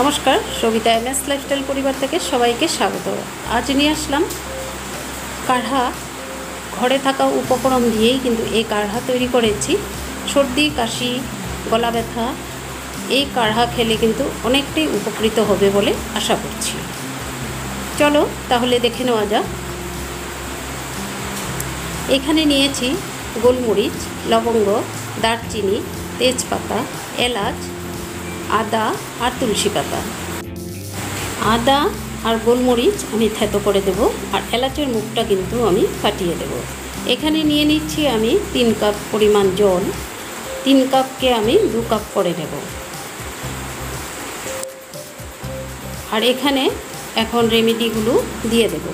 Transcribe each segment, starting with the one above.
नमस्कार Sabita.M.S.lifestyle परिवार থেকে সবাইকে স্বাগত। আজ নিয়ে আসলাম কাঢ়া। ঘরে থাকা উপকরণ দিয়েই কিন্তু এই কাঢ়া তৈরি করেছি। সর্দি কাশি গলা ব্যথা এই কাঢ়া খেলে কিন্তু অনেকটাই উপকৃত হবে বলে আশা করছি। চলো তাহলে দেখে নেওয়া যাক। এখানে নিয়েছি গোলমরিচ, লবঙ্গ, দারচিনি, তেজপাতা, এলাচ, আদা আর তুলসী পাতা। আদা আর গোলমরিচ আমি থেতো করে দেব, আর এলাচের মুখটা কিন্তু আমি ফাটিয়ে দেব। এখানে নিয়ে নিচ্ছি আমি 3 কাপ পরিমাণ জল। 3 কাপকে আমি 2 কাপ করে নেব। আর এখানে এখন রেমেডিগুলো দিয়ে দেব।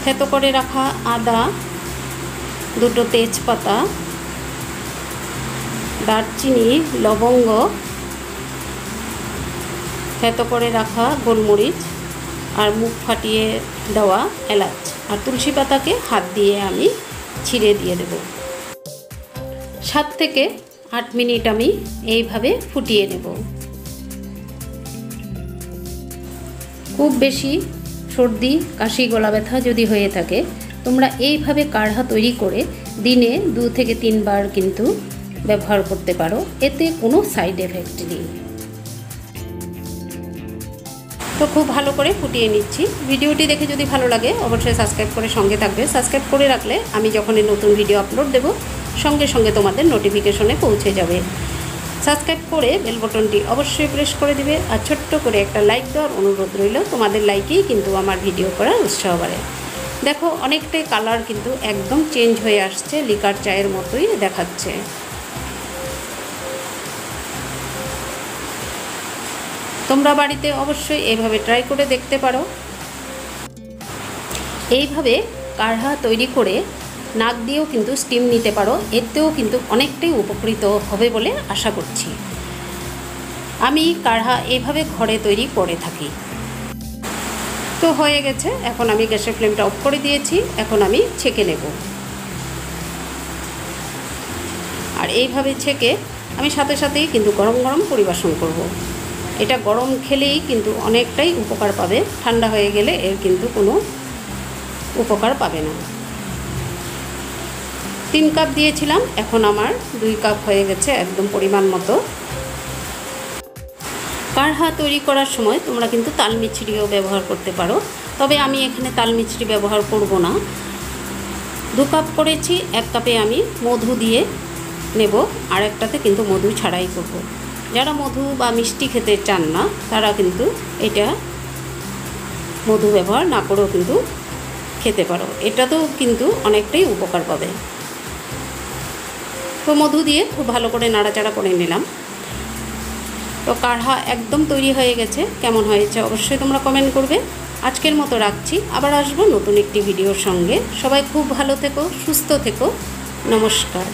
থেতো করে রাখা আদা, 2টো তেজপাতা, দারচিনি, লবঙ্গ, থেতো করে রাখা গোলমরিচ আর মুখ ফাটিয়ে দেওয়া এলাচ আর তুলসী পাতাকে হাত দিয়ে আমি ছিঁড়ে দিয়ে দেব। 7 থেকে 8 মিনিট আমি এইভাবে ফুটিয়ে নেব। খুব বেশি সর্দি কাশি গলা ব্যথা যদি হয়ে থাকে, তোমরা এইভাবে কাঢ়া তৈরি করে দিনে 2 থেকে 3 বার কিন্তু ব্যবহার করতে পারো। এতে কোনো সাইড এফেক্ট নেই। তো খুব ভালো করে ফুটিয়ে নিচ্ছি। ভিডিওটি দেখে যদি ভালো লাগে অবশ্যই সাবস্ক্রাইব করে সঙ্গে থাকবে। সাবস্ক্রাইব করে রাখলে আমি যখনই নতুন ভিডিও আপলোড দেব সঙ্গে সঙ্গে তোমাদের নোটিফিকেশনে পৌঁছে যাবে। সাবস্ক্রাইব করে বেল বাটনটি অবশ্যই প্রেস করে দিবে, আর ছোট্ট করে একটা লাইক দেওয়ার অনুরোধ রইল। তোমাদের লাইকেই কিন্তু আমার ভিডিও করার উৎসাহ বাড়ে। দেখো অনেকটাই কালার কিন্তু একদম চেঞ্জ হয়ে আসছে, লিকার চায়ের মতোই দেখাচ্ছে। তোমরা বাড়িতে অবশ্যই এইভাবে ট্রাই করে দেখতে পারো। এইভাবে কাঢ়া তৈরি করে নাক দিয়েও কিন্তু স্টিম নিতে পারো। এতেও কিন্তু অনেকটাই উপকৃত হবে বলে আশা করছি। আমি কাঢ়া এইভাবে ঘরে তৈরি করে থাকি। তো হয়ে গেছে, এখন আমি গ্যাসের ফ্লেমটা অফ করে দিয়েছি। এখন আমি ছেঁকে নেব। আর এইভাবে ছেঁকে আমি সাথে সাথেই কিন্তু গরম গরম পরিবেশন করব। এটা গরম খেলেই কিন্তু অনেকটাই উপকার পাবে, ঠান্ডা হয়ে গেলে এর কিন্তু কোনো উপকার পাবে না। 3 কাপ দিয়েছিলাম, এখন আমার 2 কাপ হয়ে গেছে একদম পরিমাণ মতো। কাঢ়া তৈরি করার সময় তোমরা কিন্তু তাল মিছরিও ব্যবহার করতে পারো, তবে আমি এখানে তাল মিছরি ব্যবহার করব না। 2 কাপ করেছি, 1 কাপে আমি মধু দিয়ে নেব, আর একটাতে কিন্তু মধু ছাড়াই করব। যারা মধু বা মিষ্টি খেতে চান না তারা কিন্তু এটা মধু ব্যবহার না করেও কিন্তু খেতে পারো। এটাতেও কিন্তু অনেকটাই উপকার পাবে। তো মধু দিয়ে খুব ভালো করে নাড়াচাড়া করে নিলাম। তো কাঢ়া একদম তৈরি হয়ে গেছে। কেমন হয়েছে অবশ্যই তোমরা কমেন্ট করবে। আজকের মতো রাখছি, আবার আসবো নতুন একটি ভিডিওর সঙ্গে। সবাই খুব ভালো থেকো, সুস্থ থেকো। নমস্কার।